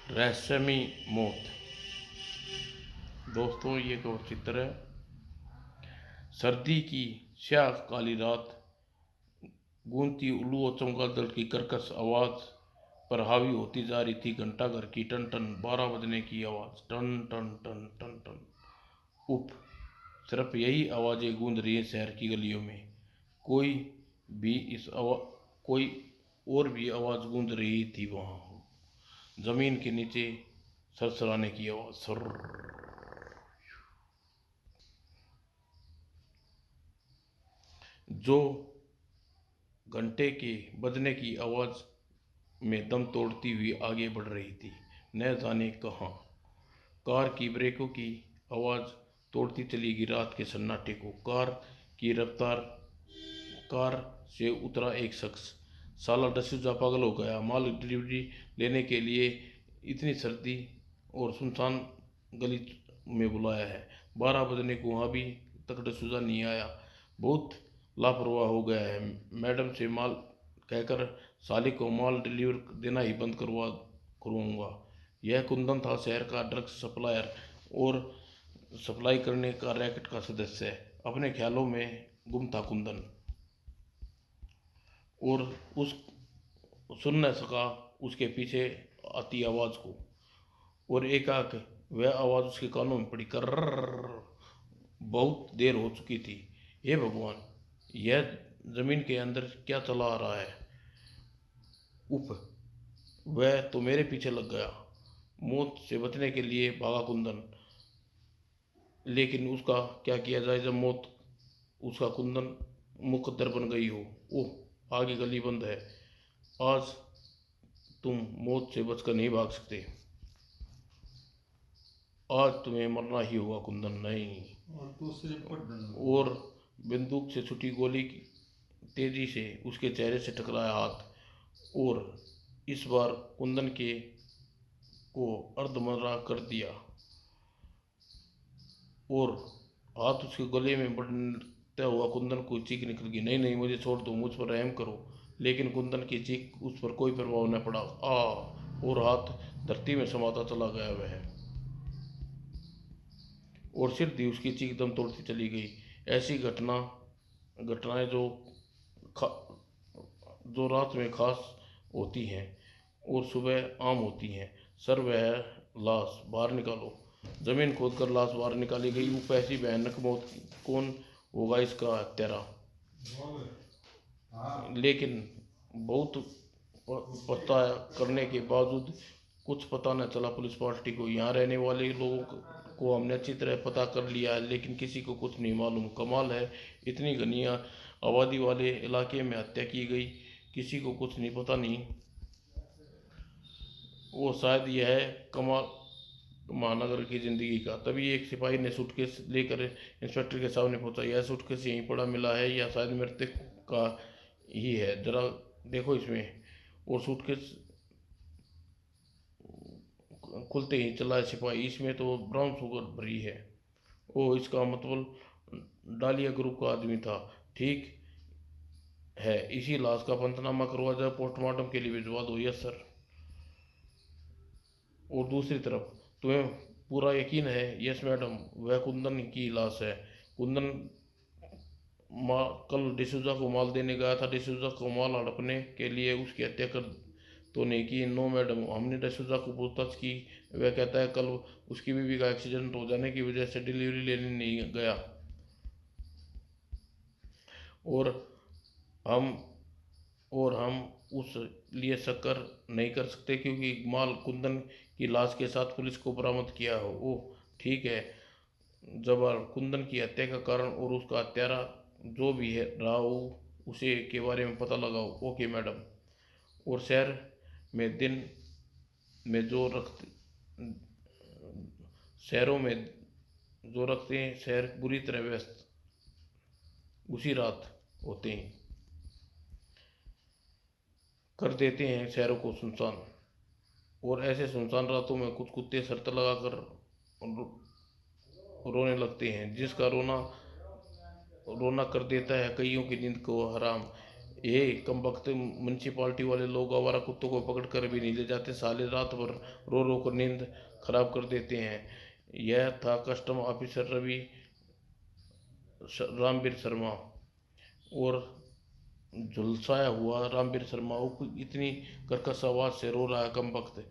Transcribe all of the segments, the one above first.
रहस्यमयी मौत। दोस्तों, ये एक और चित्र है। सर्दी की स्याह काली रात, गूंजती उल्लू और चमगादड़ की कर्कश आवाज पर हावी होती जा रही थी घंटाघर की टन टन 12 बजने की आवाज। टन टन टन टन टन। उफ, सिर्फ यही आवाजें गूंज रही हैं शहर की गलियों में। कोई भी कोई और भी आवाज गूंज रही थी वहां, जमीन के नीचे सरसराने की आवाज। सर जो घंटे के बजने की आवाज में दम तोड़ती हुई आगे बढ़ रही थी, न जाने कहाँ। कार की ब्रेकों की आवाज तोड़ती चली गई रात के सन्नाटे को। की रफ्तार कार से उतरा एक शख्स। साला डसूजा पागल हो गया, माल डिलीवरी लेने के लिए इतनी सर्दी और सुनसान गली में बुलाया है। 12 बजने को अभी तक डसूजा नहीं आया। बहुत लापरवाह हो गया है। मैडम से माल कहकर साले को माल डिलीवर देना ही बंद करवाऊंगा। यह कुंदन था, शहर का ड्रग्स सप्लायर और सप्लाई करने का रैकेट का सदस्य। अपने ख्यालों में गुम था कुंदन, और उस सुन न सका उसके पीछे आती आवाज को। और एकाएक वह आवाज उसके कानों में पड़ी, कर। बहुत देर हो चुकी थी। हे भगवान, यह जमीन के अंदर क्या चला आ रहा है? उफ, वह तो मेरे पीछे लग गया। मौत से बचने के लिए भागा कुंदन, लेकिन उसका क्या किया जाए जब मौत उसका कुंदन मुकद्दर बन गई हो। ओह, आगे गली बंद है। आज तुम मौत से बचकर नहीं भाग सकते। आज तुम्हें मरना ही होगा कुंदन। नहीं। और बंदूक से छुटी गोली की तेजी से उसके चेहरे से टकराया हाथ, और इस बार कुंदन के को अर्धमर्रा कर दिया। और हाथ उसके गले में बढ़ता हुआ कुंदन को चीख निकल गई, नहीं नहीं, मुझे छोड़ दो, मुझ पर रहम करो। लेकिन कुंदन की चीख उस पर कोई प्रभाव न पड़ा। और हाथ धरती में समाता चला गया वह, और सिर दी उसकी चीख दम तोड़ती चली गई। ऐसी घटनाएं जो रात में खास होती हैं और सुबह आम होती हैं। सर, वह लाश बाहर निकालो। जमीन खोदकर लाश बाहर निकाली गई। वो ऐसी भयानक मौत, कौन होगा इसका हत्यारा? लेकिन बहुत पता करने के बावजूद कुछ पता न चला पुलिस पार्टी को। यहाँ रहने वाले लोगों को हमने अच्छी तरह पता कर लिया है, लेकिन किसी को कुछ नहीं मालूम। कमाल है, इतनी घनी आबादी वाले इलाके में हत्या की गई, किसी को कुछ नहीं पता नहीं। वो शायद यह है कमाल महानगर की जिंदगी का। तभी एक सिपाही ने सूटकेस लेकर इंस्पेक्टर के सामने पहुंचा। यह सूटकेस यहीं पड़ा मिला है, या शायद मृतक का ही है, जरा देखो इसमें। और सूटकेस खुलते ही चला सिपाही, इसमें तो ब्राउन शुगर भरी है। ओ, इसका मतलब डालिया ग्रुप का आदमी था। ठीक है, इसी लाश का पंचनामा करवा जाए, पोस्टमार्टम के लिए भिजवा दो। Yes sir. और दूसरी तरफ, तुम्हें पूरा यकीन है? यस मैडम, वह कुंदन की लाश है। कुंदन कल डिसूजा को माल देने गया था। डिसूजा को माल हड़पने के लिए उसकी हत्या कर तो नहीं की? नो मैडम, हमने डिसूजा को पूछताछ की। वह कहता है कल उसकी बीवी का एक्सीडेंट हो जाने की वजह से डिलीवरी लेने नहीं गया, और हम हम उस लिए शक नहीं कर सकते क्योंकि माल कुंदन की लाश के साथ पुलिस को बरामद किया हो। ओह ठीक है, जब कुंदन की हत्या का कारण और उसका हत्यारा जो भी है रहा हो, उसे के बारे में पता लगाओ। Okay madam. और शहर में दिन में जो रखते शहरों में जो रखते हैं शहर बुरी तरह व्यस्त उसी रात होते हैं, कर देते हैं शहरों को सुनसान। और ऐसे सुनसान रातों में कुछ कुत्ते शर्त लगाकर रोने लगते हैं, जिसका रोना रोना कर देता है कईयों की नींद को हराम। ये कम वक्त म्यूनसिपाल्टी वाले लोग आवारा कुत्तों को पकड़ कर भी नहीं ले जाते, साले रात भर रो रो कर नींद खराब कर देते हैं। यह था कस्टम ऑफिसर रामवीर शर्मा। और झुलसाया हुआ रामवीर शर्मा वो इतनी कर्कश आवाज से रो रहा है कम वक्त।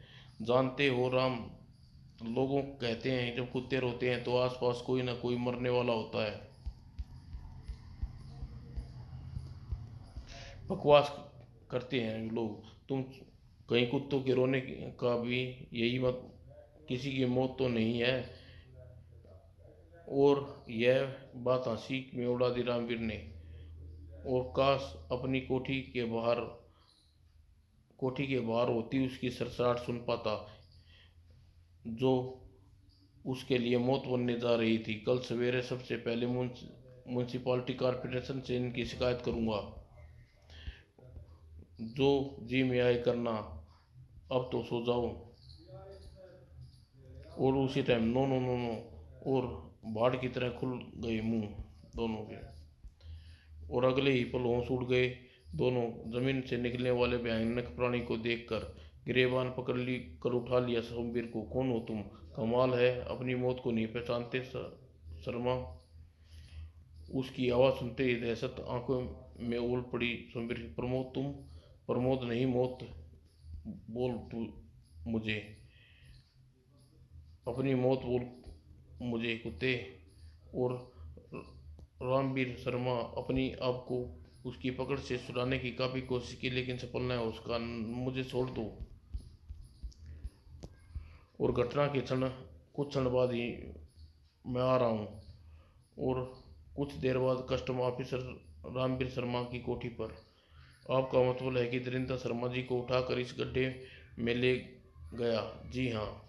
जानते हो राम, लोगों कहते हैं जब कुत्ते रोते हैं तो आसपास कोई ना कोई मरने वाला होता है। बकवास करते हैं लोग। तुम कहीं कुत्तों के रोने का भी यही मत, किसी की मौत तो नहीं है। और यह बात हंसी में उड़ा दी रामवीर ने। और काश अपनी कोठी के बाहर होती उसकी सरसराहट सुन पाता, जो उसके लिए मौत बनने जा रही थी। कल सवेरे सबसे पहले म्यूनसिपालिटी कॉरपोरेशन से इनकी शिकायत करूंगा। जो जी में आए करना, अब तो सो जाओ। और उसी time no no no no, और बाढ़ की तरह खुल गए मुंह दोनों के। और अगले ही पल होश उड़ गए दोनों। जमीन से निकलने वाले भयानक प्राणी को देखकर गिरेबान पकड़ ली कर उठा लिया सोमवीर को। कौन हो तुम? कमाल है, अपनी मौत को नहीं पहचानते शर्मा। उसकी आवाज़ सुनते ही दहशत आंखों में ओल पड़ी सोमवीर की। प्रमोद तुम? प्रमोद नहीं, मौत। बोल तू मुझे, अपनी मौत बोल मुझे कुत्ते। और रामवीर शर्मा अपनी आप को उसकी पकड़ से छुड़ाने की काफ़ी कोशिश की, लेकिन सफल न हो उसका। मुझे छोड़ दो। और घटना के कुछ क्षण बाद ही मैं आ रहा हूँ। और कुछ देर बाद कस्टम ऑफिसर रामवीर शर्मा की कोठी पर। आपका मतलब है कि दरिंदा शर्मा जी को उठाकर इस गड्ढे में ले गया? जी हाँ।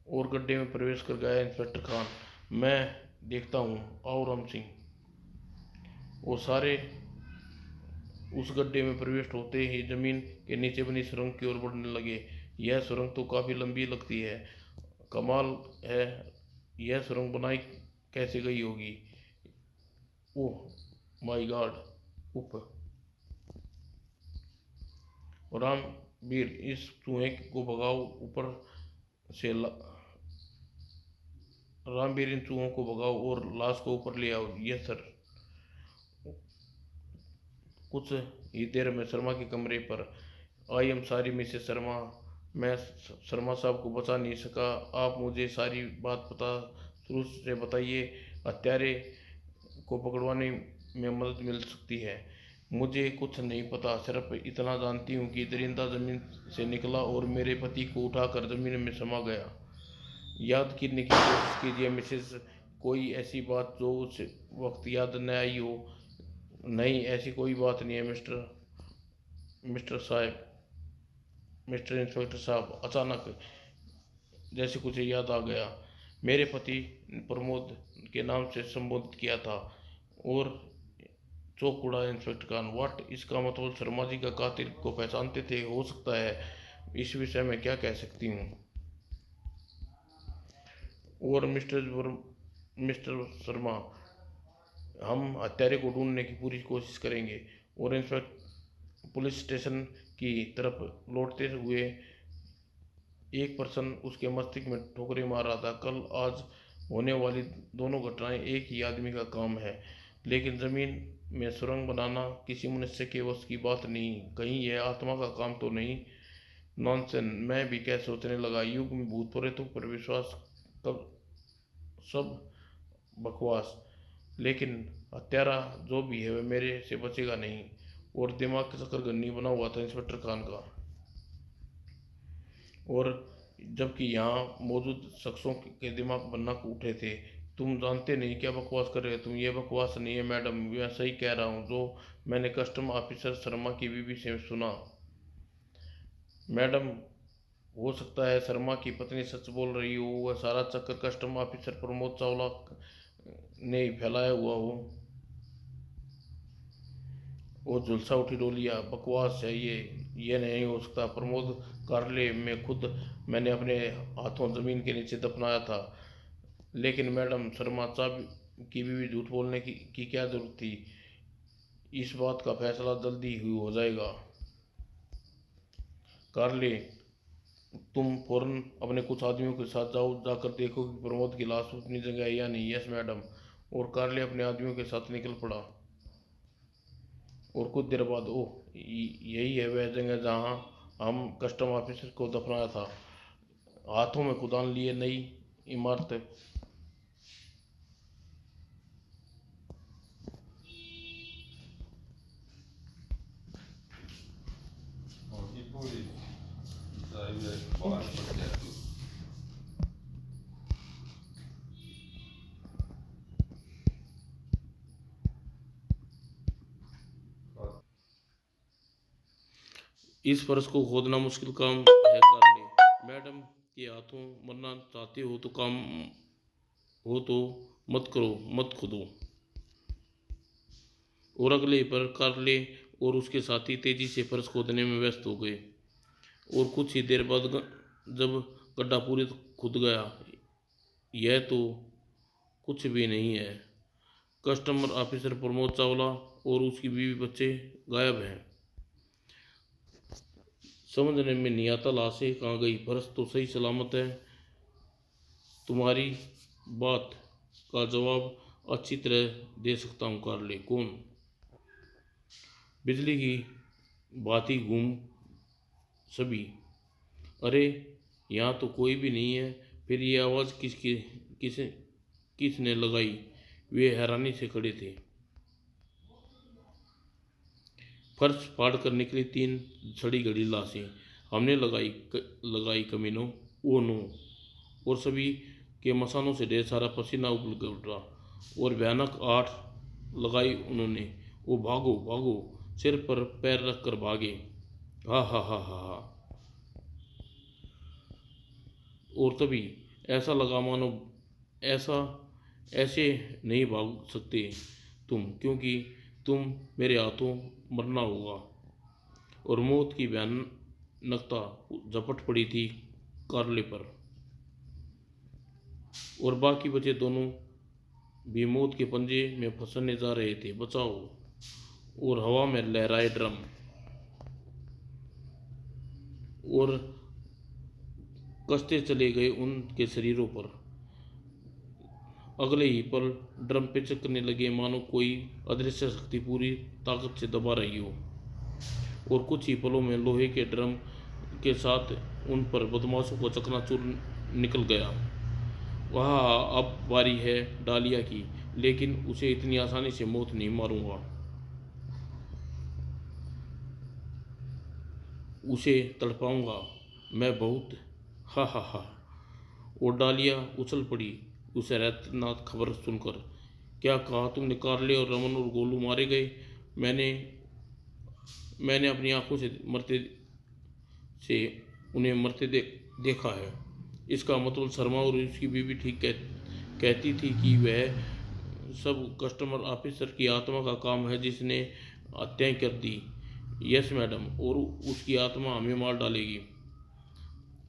और गड्ढे में प्रवेश कर गया इंस्पेक्टर खान। मैं देखता हूँ, आओ राम सिंह। वो सारे उस गड्ढे में प्रवेश होते ही जमीन के नीचे बनी सुरंग की ओर बढ़ने लगे। यह सुरंग तो काफ़ी लंबी लगती है। कमाल है, यह सुरंग बनाई कैसे गई होगी? Oh my God. उप रामवीर, इस चूहे को भगाओ ऊपर से रामवीर, इन चूहों को भगाओ और लाश को ऊपर ले आओ। Yes sir. कुछ ही देर में शर्मा के कमरे पर। I am sorry Mrs Sharma, मैं शर्मा साहब को बचा नहीं सका। आप मुझे सारी बात शुरू से बताइए। हत्यारे को पकड़वाने में मदद मिल सकती है। मुझे कुछ नहीं पता, सिर्फ इतना जानती हूँ कि दरिंदा जमीन से निकला और मेरे पति को उठाकर जमीन में समा गया। याद करने की कोशिश कीजिए मिसेस, कोई ऐसी बात जो उस वक्त याद न आई हो। नहीं, ऐसी कोई बात नहीं है मिस्टर साहब, मिस्टर इंस्पेक्टर साहब। अचानक जैसे कुछ याद आ गया। मेरे पति प्रमोद के नाम से संबोधित किया था। और चौंक उड़ा इंस्पेक्टर खान। वाट, इसका मतलब शर्मा जी का कातिल को पहचानते थे? हो सकता है। इस विषय में क्या कह सकती हूँ? और मिस्टर शर्मा, हम हत्यारे को ढूंढने की पूरी कोशिश करेंगे। और इंस्पेक्टर पुलिस स्टेशन की तरफ लौटते हुए एक पर्सन उसके मस्तिष्क में ठोकरें मार रहा था। कल आज होने वाली दोनों घटनाएं एक ही आदमी का काम है, लेकिन जमीन में सुरंग बनाना किसी मनुष्य के वश की बात नहीं। कहीं यह आत्मा का काम तो नहीं? नॉनसेंस, मैं भी क्या सोचने लगा। युग में भूत प्रेतों पर विश्वास, तब सब बकवास। लेकिन हत्यारा जो भी है वह मेरे से बचेगा नहीं। और दिमाग का चक्कर बना हुआ था इंस्पेक्टर खान का। और जबकि यहाँ मौजूद शख्सों के दिमाग बनना उठे थे। तुम जानते नहीं क्या बकवास कर रहे हो तुम? ये बकवास नहीं है मैडम, मैं सही कह रहा हूँ जो मैंने कस्टम ऑफिसर शर्मा की बीवी से सुना। मैडम, हो सकता है शर्मा की पत्नी सच बोल रही हो। वह सारा चक्कर कस्टम ऑफिसर प्रमोद चावला ने फैलाया हुआ हो। वो झुलसा उठी डोलिया। बकवास है ये नहीं हो सकता। प्रमोद कार्यालय में खुद मैंने अपने हाथों जमीन के नीचे दफनाया था। लेकिन मैडम, शर्मा साहब की बीवी झूठ बोलने की क्या जरूरत थी? इस बात का फैसला जल्दी ही हो जाएगा। कार्ले, तुम फौरन अपने कुछ आदमियों के साथ जाओ, जाकर देखो कि प्रमोद की लाश अपनी जगह है या नहीं। Yes madam. और कार्ले अपने आदमियों के साथ निकल पड़ा। और कुछ देर बाद, ओह, यही है वह जगह जहाँ हम कस्टम ऑफिसर को दफनाया था। हाथों में कुदान लिए नई इमारत E poi sarebbe buono perché इस फर्श को खोदना मुश्किल काम है कार्ले। मैडम के हाथों मरना चाहते हो तो काम हो तो मत करो, मत खोदो। और अगले ही पल कार्ले और उसके साथी तेजी से फर्श खोदने में व्यस्त हो गए। और कुछ ही देर बाद जब गड्ढा पूरी खुद गया, यह तो कुछ भी नहीं है। कस्टमर ऑफिसर प्रमोद चावला और उसकी बीवी बच्चे गायब हैं। समझने में नहीं आता लाशें कहाँ गई। फर्श तो सही सलामत है। तुम्हारी बात का जवाब अच्छी तरह दे सकता हूँ कार्ले। कौन? बिजली की बाती घूम सभी। अरे, यहाँ तो कोई भी नहीं है। फिर ये आवाज़ किस किसने लगाई? वे हैरानी से खड़े थे। फर्श फाड़ कर निकली 3 सड़ी गली लाशें। हमने लगाई कमीनों, ओ नो। और सभी के मसानों से ढेर सारा पसीना उबल उठा। और भयानक आठ लगाई उन्होंने। ओ भागो भागो, सिर पर पैर रख कर भागे। हा हा हा हा हा। और तभी ऐसा लगा मानो ऐसा ऐसे नहीं भाग सकते तुम, क्योंकि तुम मेरे हाथों मरना होगा। और मौत की भयानकता झपट पड़ी थी कार्ले पर। और बाकी बचे दोनों भी मौत के पंजे में फंसने जा रहे थे। बचाओ! और हवा में लहराए ड्रम। और कसते चले गए उनके शरीरों पर। अगले ही पल ड्रम पिचकने लगे, मानो कोई अदृश्य शक्ति पूरी ताकत से दबा रही हो। और कुछ ही पलों में लोहे के ड्रम के साथ उन पर बदमाशों को चकनाचूर निकल गया। वह अब बारी है डालिया की, लेकिन उसे इतनी आसानी से मौत नहीं मारूंगा। उसे तड़पाऊंगा मैं बहुत। हा हा हा। और डालिया उछल पड़ी उसे रहतनाक खबर सुनकर। क्या कहा तुमने? कार्ले और रमन और गोलू मारे गए? मैंने मैंने अपनी आंखों से उन्हें देखा है। इसका मतलब शर्मा और उसकी बीवी ठीक कहती थी कि वह सब कस्टमर ऑफिसर की आत्मा का काम है जिसने हत्याएं कर दी। Yes madam. और उसकी आत्मा हमें मार डालेगी।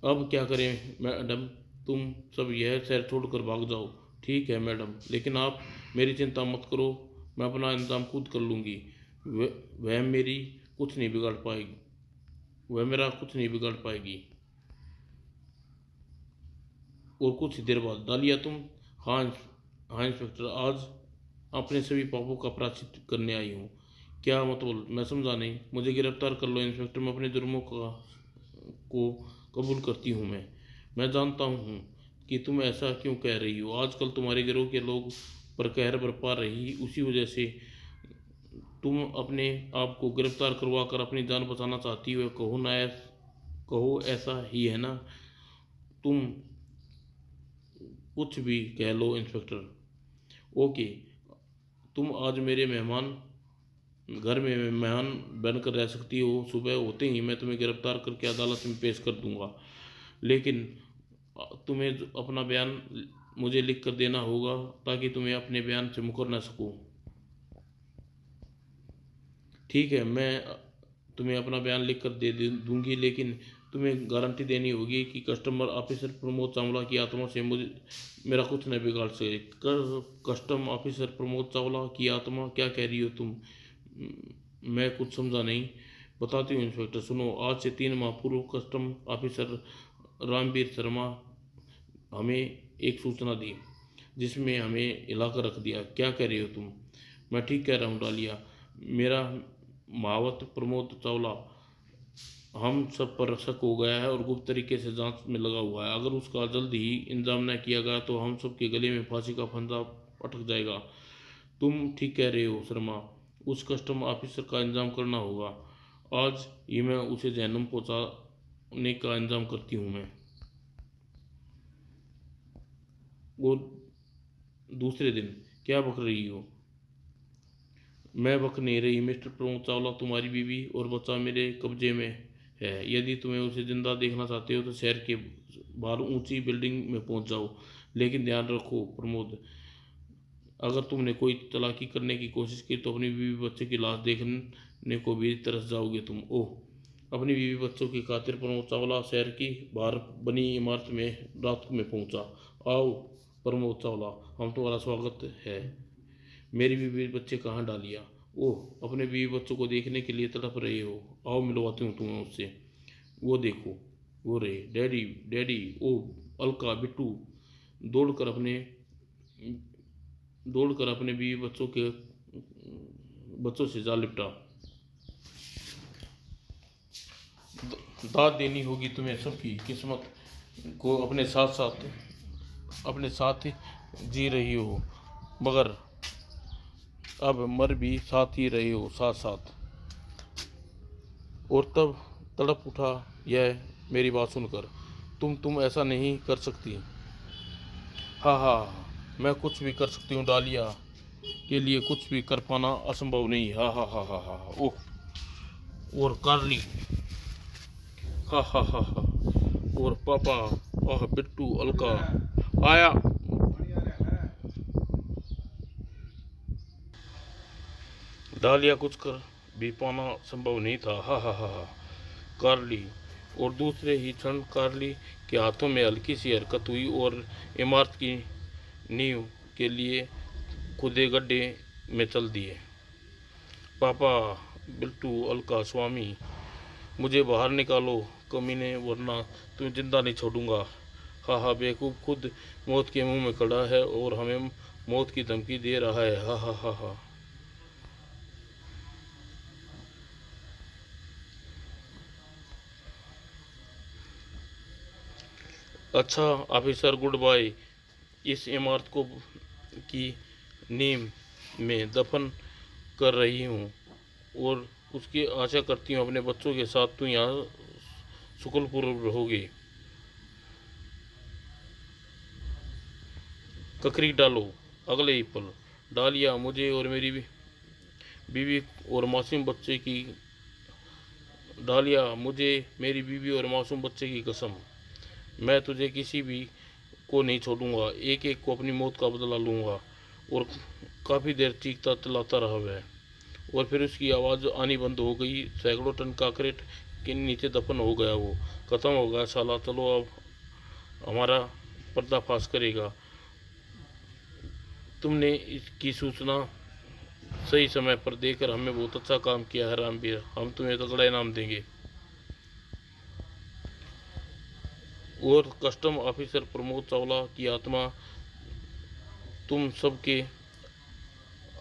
अब क्या करें मैडम? तुम सब यह शहर छोड़कर भाग जाओ। ठीक है मैडम, लेकिन आप मेरी चिंता मत करो। मैं अपना इंतजाम खुद कर लूँगी। वह मेरी कुछ नहीं बिगाड़ पाएगी। वह मेरा कुछ नहीं बिगाड़ पाएगी। और कुछ देर बाद, डालिया तुम? हाँ हाँ इंस्पेक्टर, आज अपने सभी पापों का प्रायश्चित करने आई हूँ। क्या मतलब? मैं समझा नहीं। मुझे गिरफ्तार कर लो इंस्पेक्टर, मैं अपने जुर्मों को कबूल करती हूँ। मैं जानता हूँ कि तुम ऐसा क्यों कह रही हो। आजकल तुम्हारे गिरोह के लोग पर कहर बरपा रही, उसी वजह से तुम अपने आप को गिरफ्तार करवा कर अपनी जान बचाना चाहती हो। कहो ना, कहो ऐसा ही है ना? तुम कुछ भी कह लो इंस्पेक्टर। ओके, तुम आज मेरे घर में मेहमान बनकर रह सकती हो। सुबह होते ही मैं तुम्हें गिरफ्तार करके अदालत में पेश कर दूंगा। लेकिन तुम्हें अपना बयान मुझे लिख कर देना होगा, ताकि तुम्हें अपने बयान से मुकर न सकूं। ठीक है, मैं तुम्हें अपना बयान लिख कर दे दूंगी, लेकिन तुम्हें गारंटी देनी होगी कि कस्टमर ऑफिसर प्रमोद चावला की आत्मा से मेरा कुछ न बिगाड़ सके। कस्टम ऑफिसर प्रमोद चावला की आत्मा? क्या कह रही हो तुम? मैं कुछ समझा नहीं। बताती हूँ इंस्पेक्टर, सुनो। आज से 3 माह पूर्व कस्टम ऑफिसर रामवीर शर्मा हमें एक सूचना दी, जिसमें हमें हिलाकर रख दिया। क्या कह रही हो तुम? मैं ठीक कह रहा हूँ डालिया। मेरा महावत प्रमोद चावला हम सब पर शक हो गया है और गुप्त तरीके से जांच में लगा हुआ है। अगर उसका जल्द ही इंतजाम न किया गया तो हम सब के गले में फांसी का फंदा अटक जाएगा। तुम ठीक कह रहे हो शर्मा, उस कस्टम ऑफिसर का इंतजाम करना होगा। आज ही मैं उसे जहन्नुम पहुंचाने का इंतजाम करती हूँ मैं। वो दूसरे दिन, क्या बक रही हो? मैं बक नहीं रही मिस्टर प्रमोद चावला, तुम्हारी बीवी और बच्चा मेरे कब्जे में है। यदि तुम्हें उसे जिंदा देखना चाहते हो तो शहर के बाहर ऊंची बिल्डिंग में पहुंच जाओ। लेकिन ध्यान रखो प्रमोद, अगर तुमने कोई चालाकी करने की कोशिश की तो अपनी बीवी बच्चे की लाश देखने को भी तरस जाओगे तुम। ओह, अपनी बीवी बच्चों की खातिर प्रमोद चावला शहर की बाहर बनी इमारत में रात में पहुंचा। आओ प्रमोद चावला, हम तुम्हारा स्वागत है। मेरी बीवी बच्चे कहाँ डालिया? ओह, अपने बीवी बच्चों को देखने के लिए तड़प रहे हो? आओ मिलवाती हूँ तुम्हें उससे। वो देखो, वो रहे डैडी, डैडी। ओह अलका, बिट्टू दौड़कर अपने दौड़कर अपने बीवी बच्चों से जा लिपटा। दाद देनी होगी तुम्हें सबकी किस्मत को, अपने साथ जी रही हो, मगर अब मर भी साथ ही रहे हो, साथ साथ। और तब तड़प उठा यह मेरी बात सुनकर। तुम ऐसा नहीं कर सकती। हाँ हाँ, मैं कुछ भी कर सकती हूँ डालिया के लिए, कुछ भी कर पाना असंभव नहीं। हाँ हाँ हाँ हाँ हाँ। ओह, और कार्ली, हाँ हाँ हाँ हाँ, और पापा, आह बिट्टू, अलका आया। डालिया कुछ कर भी पाना संभव नहीं था। हा हा हा हा। कार्ली, और दूसरे ही क्षण कार्ली के हाथों में हल्की सी हरकत हुई और इमारत की नींव के लिए खुदे गड्ढे में चल दिए। पापा, बिल्टू, अलका, स्वामी, मुझे बाहर निकालो कमीने, वरना तुम्हें जिंदा नहीं छोड़ूंगा। हा हा, बेवकूफ खुद मौत के मुंह में खड़ा है और हमें मौत की धमकी दे रहा है। हा हा हा हा। अच्छा ऑफिसर, गुड बाय। इस इमारत को की नींव में दफन कर रही हूँ और उसकी आशा करती हूँ अपने बच्चों के साथ तू यहाँ सुकुलपूर्व रहोगी। ककरी डालो अगले ही पल। डालिया, मुझे और मेरी बीवी और मासूम बच्चे की डालिया, मुझे मेरी बीवी और मासूम बच्चे की कसम, मैं तुझे किसी भी को नहीं छोड़ूंगा। एक एक को अपनी मौत का बदला लूंगा। और काफ़ी देर चीखता चिल्लाता रहा वह, और फिर उसकी आवाज़ आनी बंद हो गई। सैकड़ों टन कांक्रीट के नीचे दफन हो गया वो। ख़त्म हो गया साला, चलो अब हमारा पर्दाफाश करेगा। तुमने इसकी सूचना सही समय पर देकर हमें बहुत अच्छा काम किया है रामवीर, हम तुम्हें तगड़ा इनाम देंगे। और कस्टम ऑफिसर प्रमोद चावला की आत्मा तुम सबके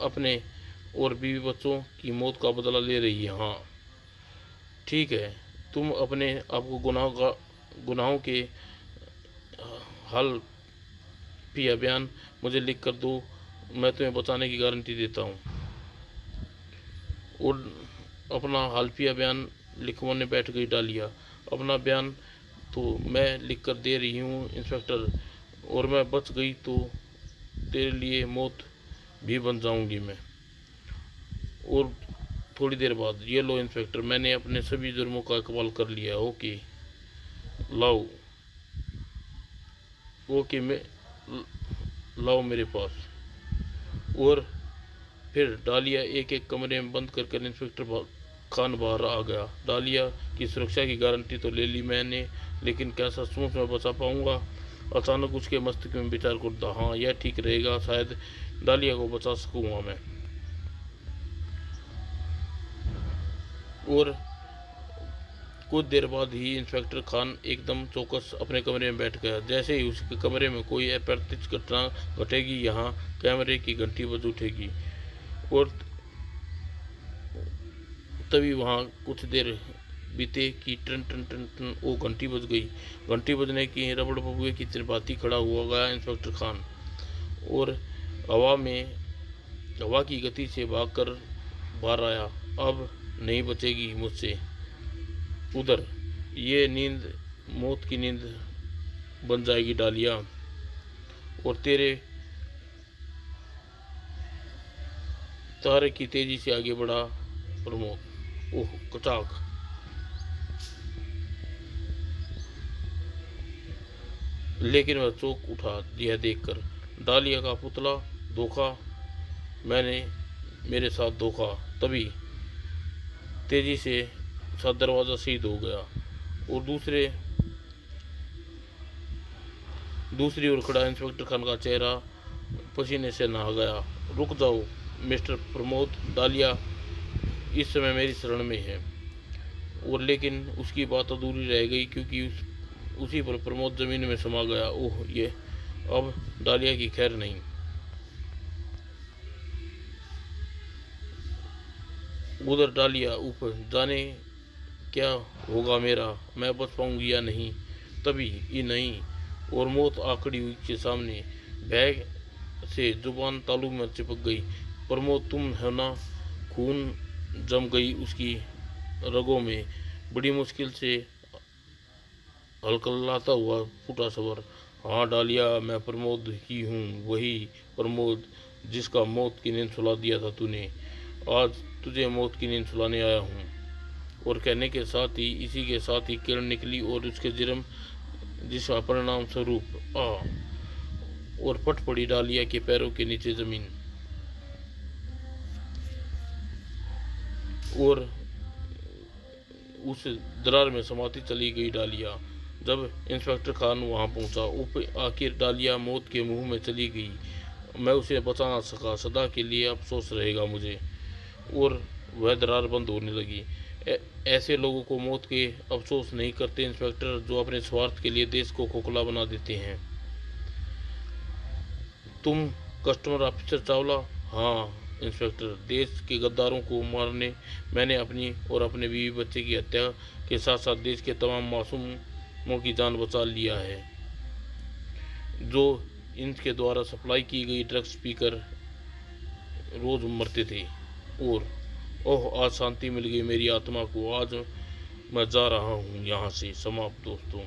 अपने और बीवी बच्चों की मौत का बदला ले रही है। हाँ ठीक है, तुम अपने आपको गुनाहों के हल भी बयान मुझे लिख कर दो, मैं तुम्हें बचाने की गारंटी देता हूँ। और अपना हालफिया बयान लिखवाने बैठ गई डालिया। अपना बयान तो मैं लिख कर दे रही हूँ इंस्पेक्टर, और मैं बच गई तो तेरे लिए मौत भी बन जाऊंगी मैं। और थोड़ी देर बाद, ये लो इंस्पेक्टर, मैंने अपने सभी जुर्मों का इकबाल कर लिया। ओके लाओ, ओके मैं लाओ मेरे पास। और फिर डालिया एक एक कमरे में बंद कर इंस्पेक्टर खान बाहर आ गया। डालिया की सुरक्षा की गारंटी तो ले ली मैंने, लेकिन क्या सचमुच मैं बचा पाऊंगा? अचानक उसके मस्तिष्क में विचार घुरता, हाँ यह ठीक रहेगा, शायद डालिया को बचा सकूंगा मैं। और कुछ देर बाद ही इंस्पेक्टर खान एकदम चौकस अपने कमरे में बैठ गया। जैसे ही उसके कमरे में कोई अप्रत्याशित घटना घटेगी, यहाँ कैमरे की घंटी बज उठेगी। और तभी वहाँ कुछ देर बीते कि टन टन टन टन वो घंटी बज गई। घंटी बजने की रबड़ बबुए की त्रिपाती खड़ा हुआ गया इंस्पेक्टर खान, और हवा की गति से भागकर बाहर आया। अब नहीं बचेगी मुझसे। उधर ये नींद मौत की नींद बन जाएगी डालिया, और तेरे तारे की तेजी से आगे बढ़ा प्रमोद। ओह कचाक! लेकिन वह चौंक उठा यह देखकर। डालिया का पुतला धोखा, मैंने मेरे साथ धोखा। तभी तेजी से साथ दरवाजा शहीद हो गया, और दूसरी ओर खड़ा इंस्पेक्टर खान का चेहरा पसीने से नहा गया। रुक जाओ मिस्टर प्रमोद, डालिया इस समय मेरी शरण में है। और लेकिन उसकी बात अधूरी रह गई, क्योंकि उसी पर प्रमोद जमीन में समा गया। ओह ये अब डालिया की खैर नहीं। उधर डालिया ऊपर, जाने क्या होगा मेरा, मैं बच पाऊंगी या नहीं। तभी ये नहीं, और मौत आकड़ी हुई के सामने बैग से जुबान तालू में चिपक गई। प्रमोद तुम है ना? खून जम गई उसकी रगों में। बड़ी मुश्किल से हलकलाता हुआ फूटा स्वर, हाँ डालिया, मैं प्रमोद ही हूँ, वही प्रमोद जिसका मौत की नींद सुला दिया था तूने। आज तुझे मौत की नींद सुलाने आया हूँ। और कहने के साथ ही इसी के साथ ही किरण निकली, और उसके जिरम जिसका परिणाम स्वरूप और पट पड़ी डालिया के पैरों के नीचे जमीन। और उस दरार में समाती चली गई डालिया। जब इंस्पेक्टर खान वहां पहुंचा, आखिर डालिया मौत के मुंह में चली गई। मैं उसे बचा ना सका, सदा के लिए अफसोस रहेगा मुझे। और वह दरार बंद होने लगी। ऐसे लोगों को मौत के अफसोस नहीं करते इंस्पेक्टर, जो अपने स्वार्थ के लिए देश को खोखला बना देते हैं। तुम कस्टमर ऑफिसर चावला? हाँ इंस्पेक्टर, देश के गद्दारों को मारने मैंने अपनी और अपने बीवी बच्चे की हत्या के साथ साथ देश के तमाम मासूमों की जान बचा लिया है, जो इनके द्वारा सप्लाई की गई ड्रग्स पीकर रोज मरते थे। और ओह आज शांति मिल गई मेरी आत्मा को। आज मैं जा रहा हूँ यहाँ से। समाप्त दोस्तों।